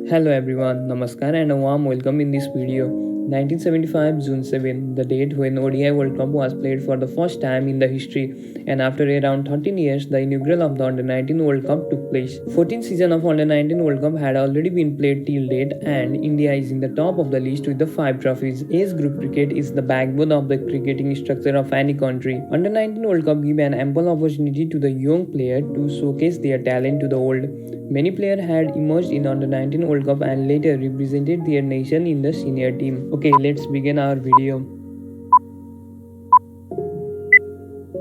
Hello everyone, Namaskar and a warm welcome in this video. 1975 June 7, the date when ODI World Cup was played for the first time in the history, and after around 13 years, the inaugural of the Under-19 World Cup took place. 14th season of Under-19 World Cup had already been played till date, and India is in the top of the list with the 5 trophies. Age group cricket is the backbone of the cricketing structure of any country. Under-19 World Cup give an ample opportunity to the young player to showcase their talent to the old. Many players had emerged in Under-19 World Cup and later represented their nation in the senior team. Okay, let's begin our video.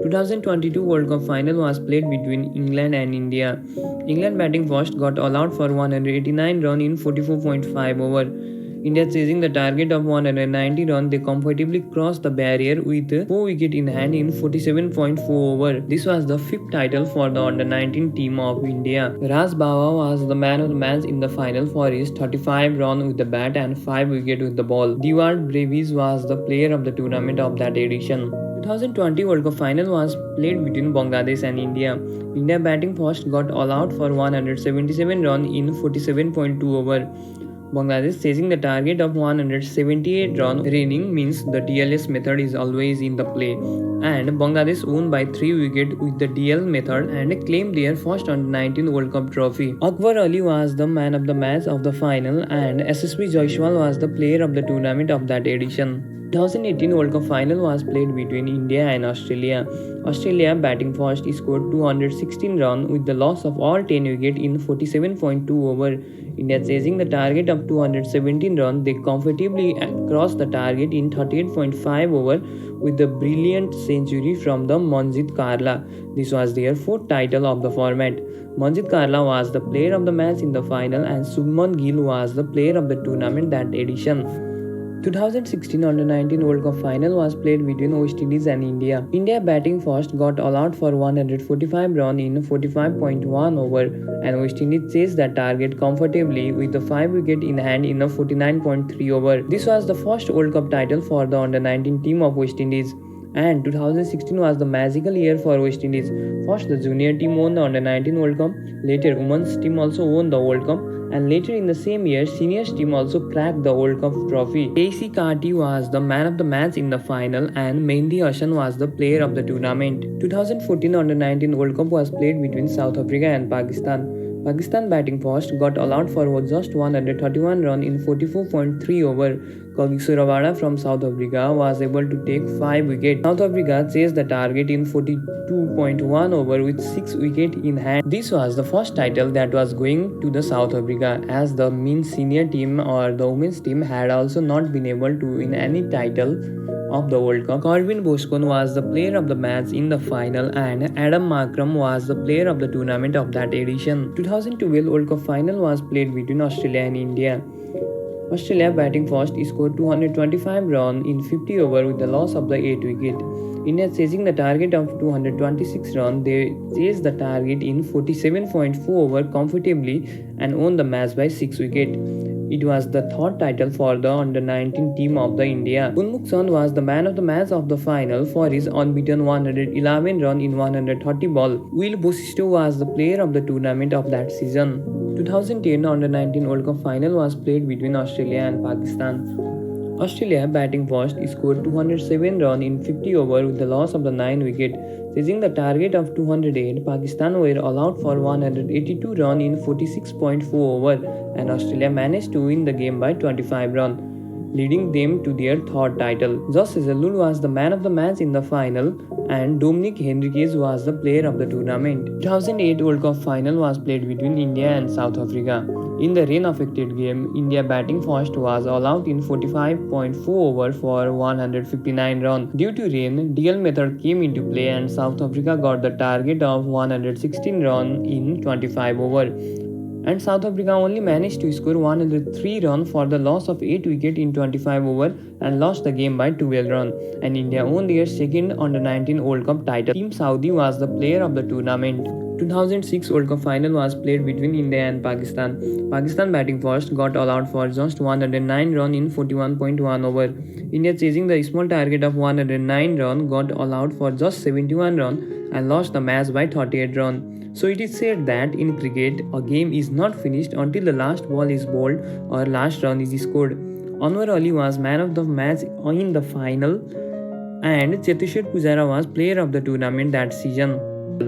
2022 World Cup Final was played between England and India. England batting first got all out for 189 runs in 44.5 overs. India chasing the target of 190 runs, they comfortably crossed the barrier with 4 wickets in hand in 47.4 overs. This was the 5th title for the Under-19 team of India. Raj Bawa was the man of the match in the final for his 35 runs with the bat and 5 wickets with the ball. Dewald Brevis was the player of the tournament of that edition. 2020 World Cup Final was played between Bangladesh and India. India batting first got all out for 177 runs in 47.2 overs. Bangladesh chasing the target of 178 runs running means the DLS method is always in the play, and Bangladesh won by 3 wickets with the DL method and claimed their first Under-19 World Cup trophy. Akbar Ali was the man of the match of the final, and SSB Jaiswal was the player of the tournament of that edition. 2018 World Cup Final was played between India and Australia. Australia batting first scored 216 runs with the loss of all 10 wickets in 47.2 overs. India chasing the target of 217 runs, they comfortably crossed the target in 38.5 overs with the brilliant century from the Manjit Karla. This was their 4th title of the format. Manjit Karla was the player of the match in the final, and Shubman Gill was the player of the tournament that edition. 2016 Under-19 World Cup Final was played between West Indies and India. India batting first got all out for 145 runs in 45.1 overs, and West Indies chased that target comfortably with the 5 wickets in hand in a 49.3 overs. This was the first World Cup title for the Under-19 team of West Indies. And 2016 was the magical year for West Indies. First, the junior team won the Under-19 World Cup. Later, women's team also won the World Cup. And later in the same year, seniors team also cracked the World Cup trophy. AC Karti was the man of the match in the final, and Mehdi Hasan was the player of the tournament. 2014 Under-19 World Cup was played between South Africa and Pakistan. Pakistan batting first got all out for just 131 runs in 44.3 overs. Kagiso Rabada from South Africa was able to take 5 wickets. South Africa chased the target in 42.1 overs with 6 wickets in hand. This was the first title that was going to the South Africa, as the men's senior team or the women's team had also not been able to win any title of the World Cup. Corbin Boscon was the player of the match in the final, and Adam Markram was the player of the tournament of that edition. 2012 World Cup Final was played between Australia and India. Australia batting first scored 225 runs in 50 overs with the loss of the 8 wickets. India chasing the target of 226 runs, they chased the target in 47.4 overs comfortably and won the match by 6 wickets. It was the 3rd title for the Under-19 team of the India. Gulmukh Chand was the man of the match of the final for his unbeaten 111 runs in 130 balls. Will Bosisto was the player of the tournament of that season. 2010 Under-19 World Cup Final was played between Australia and Pakistan. Australia batting first scored 207 runs in 50 overs with the loss of the 9 wickets. Chasing the target of 208, Pakistan were all out for 182 runs in 46.4 overs, and Australia managed to win the game by 25 runs, leading them to their 3rd title. Josh Hazlewood was the man of the match in the final, and Dominic Henriques was the player of the tournament. 2008 World Cup Final was played between India and South Africa. In the rain-affected game, India batting first was all out in 45.4 overs for 159 runs. Due to rain, DL method came into play, and South Africa got the target of 116 runs in 25 overs. And South Africa only managed to score 103 runs for the loss of 8 wickets in 25 overs and lost the game by 12 runs. And India won their 2nd Under-19 World Cup title. Team Saudi was the player of the tournament. 2006 World Cup Final was played between India and Pakistan. Pakistan batting first got all out for just 109 runs in 41.1 overs. India chasing the small target of 109 runs got all out for just 71 runs and lost the match by 38 runs. So it is said that in cricket, a game is not finished until the last ball is bowled or last run is scored. Anwar Ali was man of the match in the final, and Cheteshwar Pujara was player of the tournament that season.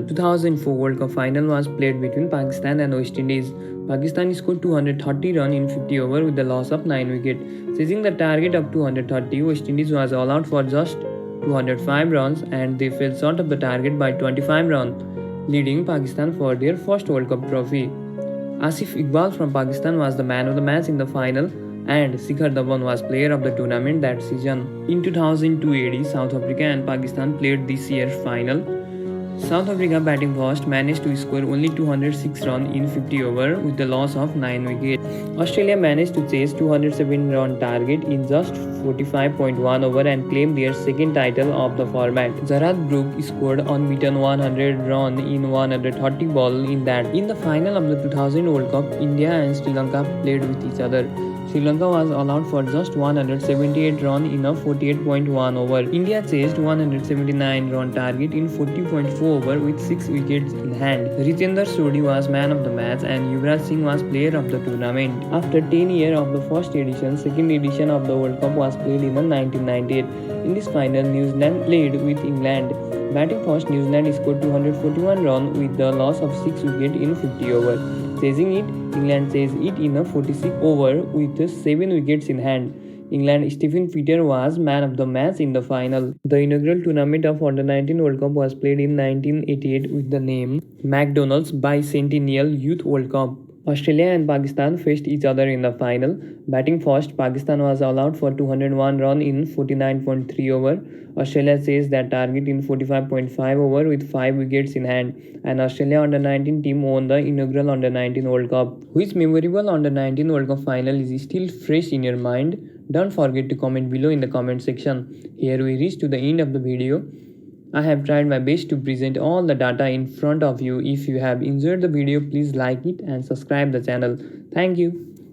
2004 World Cup final was played between Pakistan and West Indies. Pakistan scored 230 runs in 50 overs with the loss of 9 wickets. Seizing the target of 230, West Indies was all out for just 205 runs and they fell short of the target by 25 runs, leading Pakistan for their first World Cup trophy. Asif Iqbal from Pakistan was the man of the match in the final, and Shikhar Dhawan was player of the tournament that season. In 2002 AD, South Africa and Pakistan played this year's final. South Africa batting first managed to score only 206 runs in 50 overs with the loss of 9 wickets. Australia managed to chase 207 run target in just 45.1 over and claim their second title of the format. Jarrad Brook scored unbeaten 100 runs in 130 balls in that. In the final of the 2000 World Cup, India and Sri Lanka played with each other. Sri Lanka was allowed for just 178 runs in a 48.1 over. India chased 179 run target in 40.4 over with 6 wickets in hand. Rajendra Sodhi was man of the match and Yuvraj Singh was player of the tournament. After 10 years of the first edition, second edition of the World Cup was played in 1998. In this final, New Zealand played with England. Batting first, New Zealand scored 241 runs with the loss of 6 wickets in 50 overs. Chasing it, England chased it in a 46 over with 7 wickets in hand. England Stephen Peter was man of the match in the final. The inaugural tournament of Under-19 World Cup was played in 1988 with the name McDonald's Bicentennial Youth World Cup. Australia and Pakistan faced each other in the final. Batting first, Pakistan was allowed for 201 runs in 49.3 over. Australia chased that target in 45.5 over with 5 wickets in hand, and Australia Under-19 team won the inaugural Under-19 World Cup. Which memorable Under-19 World Cup final is still fresh in your mind? Don't forget to comment below in the comment section. Here we reach to the end of the video. I have tried my best to present all the data in front of you. If you have enjoyed the video, please like it and subscribe the channel. Thank you.